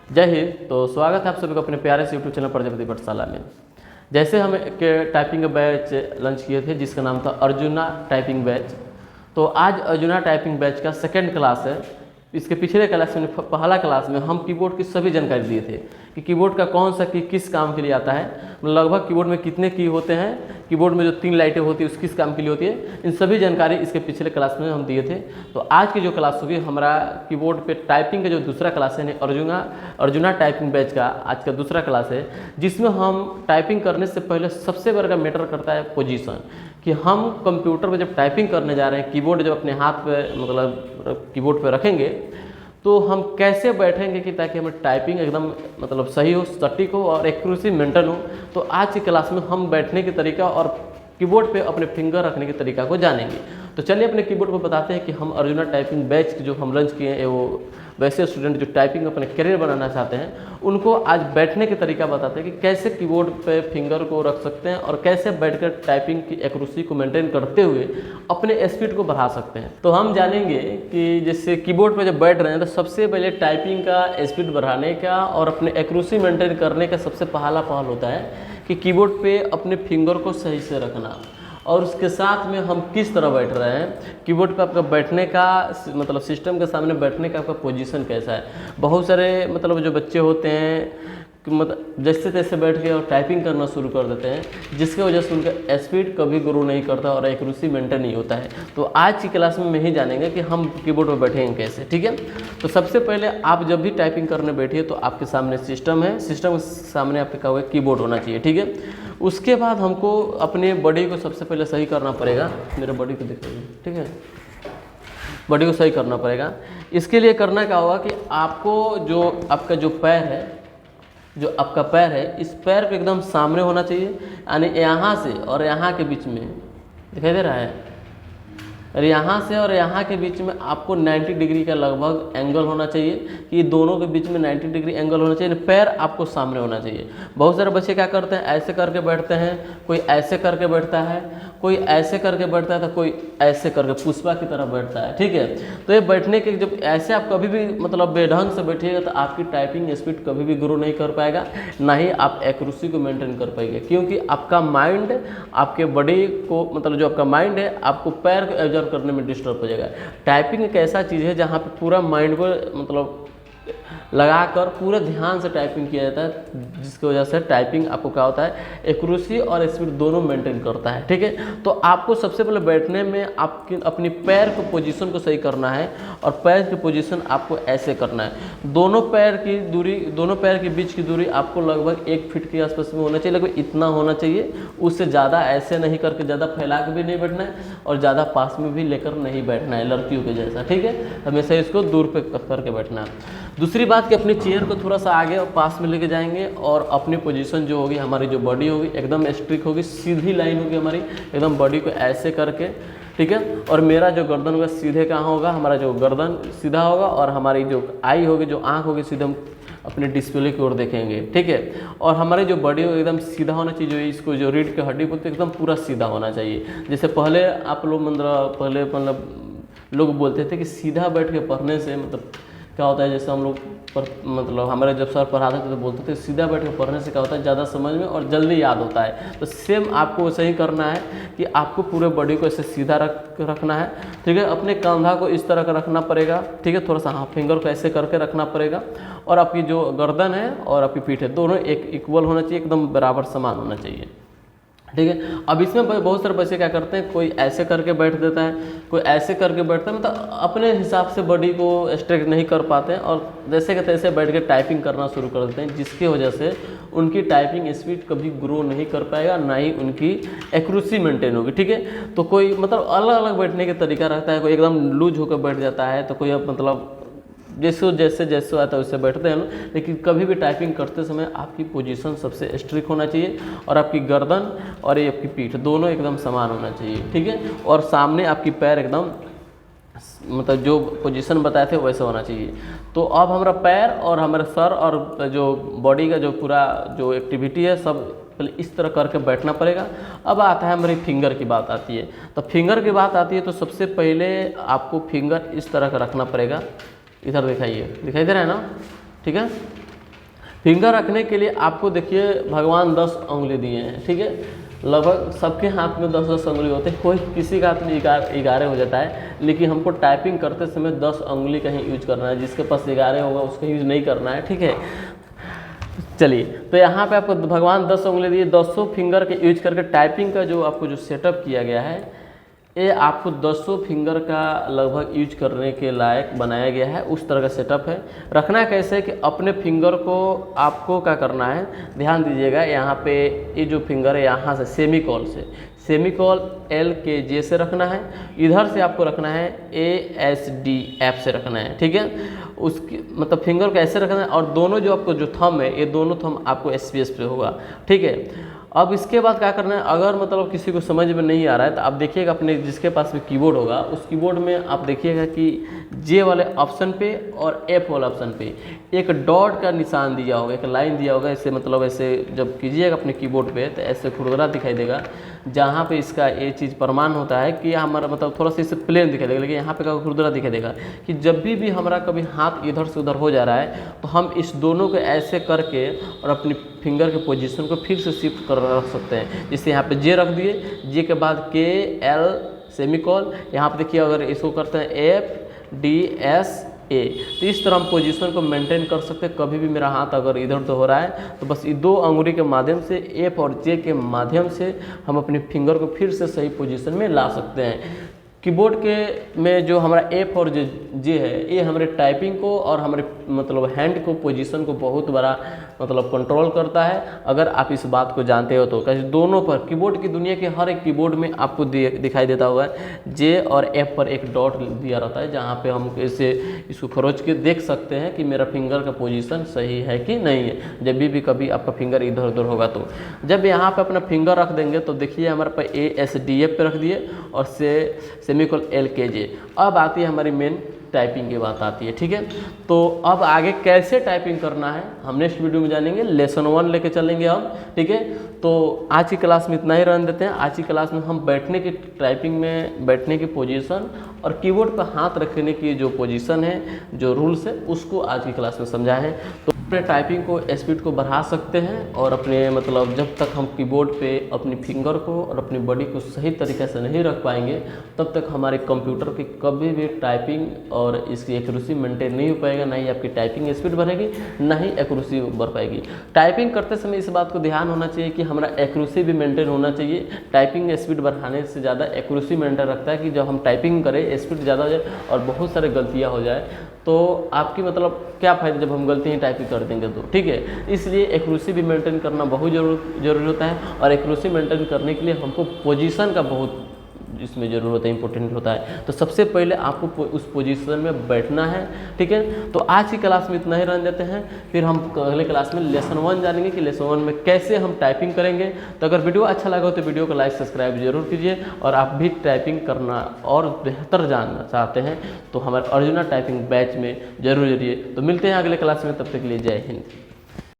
जय हिंद। तो स्वागत है आप सभी को अपने प्यारे से यूट्यूब चैनल प्रजापति पाठशाला में। जैसे हम एक टाइपिंग का बैच लॉन्च किए थे जिसका नाम था अर्जुना टाइपिंग बैच। तो आज अर्जुना टाइपिंग बैच का सेकंड क्लास है। इसके पिछले क्लास में पहला क्लास में हम कीबोर्ड की सभी जानकारी दिए थे कि कीबोर्ड का कौन सा की किस काम के लिए आता है, लगभग कीबोर्ड में कितने की होते हैं, कीबोर्ड में जो 3 लाइटें होती है उस किस काम के लिए होती है, इन सभी जानकारी इसके पिछले क्लास में हम दिए थे। तो आज की जो क्लास होगी हमारा कीबोर्ड पे टाइपिंग का जो दूसरा क्लास है, अर्जुना टाइपिंग बैच का आज का दूसरा क्लास है, जिसमें हम टाइपिंग करने से पहले सबसे बड़ा मैटर करता है पोजीशन, कि हम कंप्यूटर पे जब टाइपिंग करने जा रहे हैं, कीबोर्ड जब अपने हाथ पे मतलब कीबोर्ड पे रखेंगे तो हम कैसे बैठेंगे कि ताकि हमें टाइपिंग एकदम मतलब सही हो, सटीक हो और एक्यूरेसी मेंटेन हो। तो आज की क्लास में हम बैठने के तरीका और कीबोर्ड पे अपने फिंगर रखने के तरीका को जानेंगे। तो चलिए अपने कीबोर्ड को बताते हैं कि हम अर्जुना टाइपिंग बैच जो हम लॉन्च किए हैं, वो वैसे स्टूडेंट जो टाइपिंग अपने करियर बनाना चाहते हैं उनको आज बैठने के तरीका बताते हैं कि कैसे कीबोर्ड पे फिंगर को रख सकते हैं और कैसे बैठकर टाइपिंग की एक्यूरेसी को मेंटेन करते हुए अपने स्पीड को बढ़ा सकते हैं। तो हम जानेंगे कि जैसे कीबोर्ड पे जब बैठ रहे हैं तो सबसे पहले टाइपिंग का स्पीड बढ़ाने का और अपने एक्यूरेसी मेंटेन करने का सबसे पहला पहल होता है कि कीबोर्ड पे अपने फिंगर को सही से रखना, और उसके साथ में हम किस तरह बैठ रहे हैं, कीबोर्ड पे आपका बैठने का मतलब सिस्टम के सामने बैठने का आपका पोजीशन कैसा है। बहुत सारे मतलब जो बच्चे होते हैं मतलब जैसे तैसे बैठ के और टाइपिंग करना शुरू कर देते हैं, जिसकी वजह से उनका स्पीड कभी ग्रो नहीं करता और एक्यूरेसी मेंटेन नहीं होता है। तो आज की क्लास में ही जानेंगे कि हम कीबोर्ड पर बैठेंगे कैसे, ठीक है। तो सबसे पहले आप जब भी टाइपिंग करने बैठिए तो आपके सामने सिस्टम है, सिस्टम के सामने आपके क्या हुआ कीबोर्ड होना चाहिए, ठीक है। उसके बाद हमको अपने बॉडी को सबसे पहले सही करना पड़ेगा। मेरे बॉडी को दिखाइए, ठीक है, बॉडी को सही करना पड़ेगा। इसके लिए करना क्या होगा कि आपको जो आपका जो पैर है, जो आपका पैर है, इस पैर पे एकदम सामने होना चाहिए, यानी यहाँ से और यहाँ के बीच में दिखाई दे रहा है, और यहाँ से और यहाँ के बीच में आपको 90 डिग्री का लगभग एंगल होना चाहिए, कि दोनों के बीच में 90 डिग्री एंगल होना चाहिए, पैर आपको सामने होना चाहिए। बहुत सारे बच्चे क्या करते हैं, ऐसे करके बैठते हैं, कोई ऐसे करके बैठता है, कोई ऐसे करके बैठता है, तो कोई ऐसे करके पुष्पा की तरह बैठता है, ठीक है। तो ये बैठने के जब ऐसे आप कभी भी मतलब बेढंग से बैठिएगा तो आपकी टाइपिंग स्पीड कभी भी ग्रो नहीं कर पाएगा, ना ही आप एक्यूरेसी को मेंटेन कर पाएंगे, क्योंकि आपका माइंड आपके बॉडी को मतलब जो आपका माइंड है आपको पैर को एब्जॉर्व करने में डिस्टर्ब हो जाएगा। टाइपिंग एक ऐसा चीज़ है जहाँ पे पूरा माइंड को मतलब लगाकर पूरा ध्यान से टाइपिंग किया जाता है, जिसकी वजह से टाइपिंग आपको क्या होता है, एक्यूरेसी और स्पीड दोनों मेंटेन करता है, ठीक है। तो आपको सबसे पहले बैठने में आपकी अपनी पैर को पोजीशन को सही करना है, और पैर की पोजीशन आपको ऐसे करना है। दोनों पैर की दूरी, दोनों पैर के बीच की दूरी आपको लगभग 1 फीट के आसपास में होना चाहिए, लगभग इतना होना चाहिए। उससे ज़्यादा ऐसे नहीं करके ज़्यादा फैला के भी नहीं बैठना है और ज़्यादा पास में भी लेकर नहीं बैठना है लड़कियों के जैसा, ठीक है। हमेशा इसको दूर पे करके बैठना है। दूसरी बात कि अपनी चेयर को थोड़ा सा आगे और पास में लेके जाएंगे, और अपनी पोजीशन जो होगी, हमारी जो बॉडी होगी एकदम स्ट्रिक होगी, सीधी लाइन होगी हमारी एकदम, बॉडी को ऐसे करके, ठीक है। और मेरा जो गर्दन होगा सीधे कहाँ होगा, हमारा जो गर्दन सीधा होगा, और हमारी जो आई होगी, जो आँख होगी, सीधे हम अपने डिस्प्ले की ओर देखेंगे, ठीक है। और हमारी जो बॉडी हो एकदम सीधा होना चाहिए, जो इसको जो रीढ़ की हड्डी बोलते हैं एकदम पूरा सीधा होना चाहिए। जैसे पहले आप लोग मतलब लोग बोलते थे कि सीधा बैठ के पढ़ने से मतलब क्या होता है, जैसे हम लोग मतलब हमारे जब सर पढ़ाते थे तो बोलते थे सीधा बैठ के पढ़ने से क्या होता है, ज़्यादा समझ में और जल्दी याद होता है। तो सेम आपको वैसे ही करना है कि आपको पूरे बॉडी को ऐसे सीधा रखना है, ठीक है। अपने कंधा को इस तरह का रखना पड़ेगा, ठीक है, थोड़ा सा हाथ फिंगर को ऐसे करके रखना पड़ेगा, और आपकी जो गर्दन है और आपकी पीठ है दोनों एक इक्वल होना चाहिए, एकदम बराबर समान होना चाहिए, ठीक है। अब इसमें बहुत सारे बच्चे क्या करते हैं, कोई ऐसे करके बैठ देता है, कोई ऐसे करके बैठता है, मतलब अपने हिसाब से बॉडी को स्ट्रेच नहीं कर पाते हैं और जैसे कि तैसे बैठ के टाइपिंग करना शुरू कर देते हैं, जिसकी वजह से उनकी टाइपिंग स्पीड कभी ग्रो नहीं कर पाएगा, ना ही उनकी एक्यूरेसी मेंटेन होगी, ठीक है। तो कोई मतलब अलग अलग बैठने का तरीका रहता है, कोई एकदम लूज होकर बैठ जाता है, तो कोई मतलब जैसे आता है उससे बैठते हैं ना। लेकिन कभी भी टाइपिंग करते समय आपकी पोजीशन सबसे स्ट्रिक होना चाहिए, और आपकी गर्दन और ये आपकी पीठ दोनों एकदम समान होना चाहिए, ठीक है। और सामने आपकी पैर एकदम मतलब जो पोजीशन बताए थे वैसे होना चाहिए। तो अब हमारा पैर और हमारा सर और जो बॉडी का जो पूरा जो एक्टिविटी है सब पहले इस तरह करके बैठना पड़ेगा। अब आता है हमारी फिंगर की बात आती है। तो फिंगर की बात आती है तो सबसे पहले आपको फिंगर इस तरह का रखना पड़ेगा। इधर दिखाइए, दिखाई दे रहा है ना, ठीक है। फिंगर रखने के लिए आपको देखिए भगवान 10 उंगली दिए हैं, ठीक है, लगभग सबके हाथ में 10-10 उंगली होते हैं, कोई किसी का हाथ में 11 हो जाता है, लेकिन हमको टाइपिंग करते समय 10 उंगली का ही यूज करना है, जिसके पास 11 होगा उसका यूज नहीं करना है, ठीक है। चलिए, तो यहाँ पे आपको भगवान 10 उंगली दिए, 200 फिंगर के यूज करके टाइपिंग का जो आपको जो सेटअप किया गया है, ये आपको 200 फिंगर का लगभग यूज करने के लायक बनाया गया है, उस तरह का सेटअप है। रखना कैसे है कि अपने फिंगर को आपको क्या करना है, ध्यान दीजिएगा, यहाँ पे ये जो फिंगर है यहाँ से सेमिकॉल LKJ से रखना है, इधर से आपको रखना है ASDF से रखना है, ठीक है। उसकी मतलब फिंगर को ऐसे रखना है, और दोनों जो आपको जो थंब है, ये दोनों थंब आपको SPS पे होगा, ठीक है। अब इसके बाद क्या करना है, अगर मतलब किसी को समझ में नहीं आ रहा है तो आप देखिएगा अपने जिसके पास भी कीबोर्ड होगा, उस कीबोर्ड में आप देखिएगा कि J वाले ऑप्शन पे और F वाले ऑप्शन पे एक डॉट का निशान दिया होगा, एक लाइन दिया होगा, ऐसे मतलब ऐसे जब कीजिएगा अपने कीबोर्ड पे तो ऐसे खुरदरा दिखाई देगा, जहाँ पे इसका ये चीज़ प्रमाण होता है कि हमारा मतलब थोड़ा सा इसे प्लेन दिखाई देगा, लेकिन यहाँ पे क्या खुरदरा दिखाई देगा कि जब भी हमारा कभी हाथ इधर से उधर हो जा रहा है तो हम इस दोनों को ऐसे करके और अपनी फिंगर के पोजीशन को फिर से शिफ्ट कर रख सकते हैं। जैसे यहाँ पे J रख दिए, J के बाद KL सेमिकॉल, यहाँ पे देखिए अगर इसको करते हैं FDSA, तो इस तरह हम पोजीशन को मेंटेन कर सकते हैं। कभी भी मेरा हाथ अगर इधर उधर हो रहा है तो बस ये 2 अंगुली के माध्यम से F और J के माध्यम से हम अपनी फिंगर को फिर से सही पोजीशन में ला सकते हैं। कीबोर्ड के में जो हमारा F और J है, ये हमारे टाइपिंग को और हमारे मतलब हैंड को पोजीशन को बहुत बड़ा मतलब कंट्रोल करता है, अगर आप इस बात को जानते हो तो। कैसे दोनों पर कीबोर्ड की दुनिया के हर एक कीबोर्ड में आपको दिखाई देता होगा J और F पर एक डॉट दिया रहता है, जहाँ पे हम इसे इसको खरोच के देख सकते हैं कि मेरा फिंगर का पोजीशन सही है कि नहीं है, जब भी कभी आपका फिंगर इधर उधर होगा तो। जब यहाँ पे अपना फिंगर रख देंगे तो देखिए हमारे पास ASDF पे रख दिए और सेमिकॉल LKJ। अब आती है हमारी मेन टाइपिंग की बात आती है, ठीक है। तो अब आगे कैसे टाइपिंग करना है हम नेक्स्ट वीडियो में जानेंगे, लेसन 1 लेके चलेंगे हम, ठीक है। तो आज की क्लास में इतना ही रहने देते हैं। आज की क्लास में हम बैठने की टाइपिंग में बैठने की पोजीशन और कीबोर्ड पर हाथ रखने की जो पोजीशन है, जो रूल्स है, उसको आज की क्लास में समझाए हैं। तो अपने टाइपिंग को स्पीड को बढ़ा सकते हैं और अपने मतलब जब तक हम कीबोर्ड पे अपनी फिंगर को और अपनी बॉडी को सही तरीके से नहीं रख पाएंगे तब तक हमारे कंप्यूटर की कभी भी टाइपिंग और इसकी एक्यूरेसी मेंटेन नहीं हो पाएगा, ना ही आपकी टाइपिंग स्पीड बढ़ेगी, ना ही एक्यूरेसी बढ़ पाएगी। टाइपिंग करते समय इस बात को ध्यान होना चाहिए कि हमारा एक्यूरेसी भी मेंटेन होना चाहिए। टाइपिंग स्पीड बढ़ाने से ज़्यादा एक्यूरेसी मेंटेन रखता है कि जब हम टाइपिंग करें स्पीड ज़्यादा हो जाए और बहुत सारे गलतियाँ हो जाए तो आपकी मतलब क्या फ़ायदा जब हम गलती ही टाइपिंग कर देंगे तो, ठीक है। इसलिए एक्यूरेसी भी मेंटेन करना बहुत जरूरी होता है और एक्यूरेसी मेंटेन करने के लिए हमको पोजीशन का बहुत इसमें ज़रूर होता है, इंपॉर्टेंट होता है। तो सबसे पहले आपको उस पोजीशन में बैठना है, ठीक है। तो आज की क्लास में इतना ही रहने देते हैं, फिर हम अगले क्लास में लेसन 1 जानेंगे कि लेसन 1 में कैसे हम टाइपिंग करेंगे। तो अगर वीडियो अच्छा लगा हो तो वीडियो को लाइक सब्सक्राइब जरूर कीजिए, और आप भी टाइपिंग करना और बेहतर जानना चाहते हैं तो हमारे अर्जुना टाइपिंग बैच में जरूर जुड़िए। तो मिलते हैं अगले क्लास में, तब तक के लिए जय हिंद।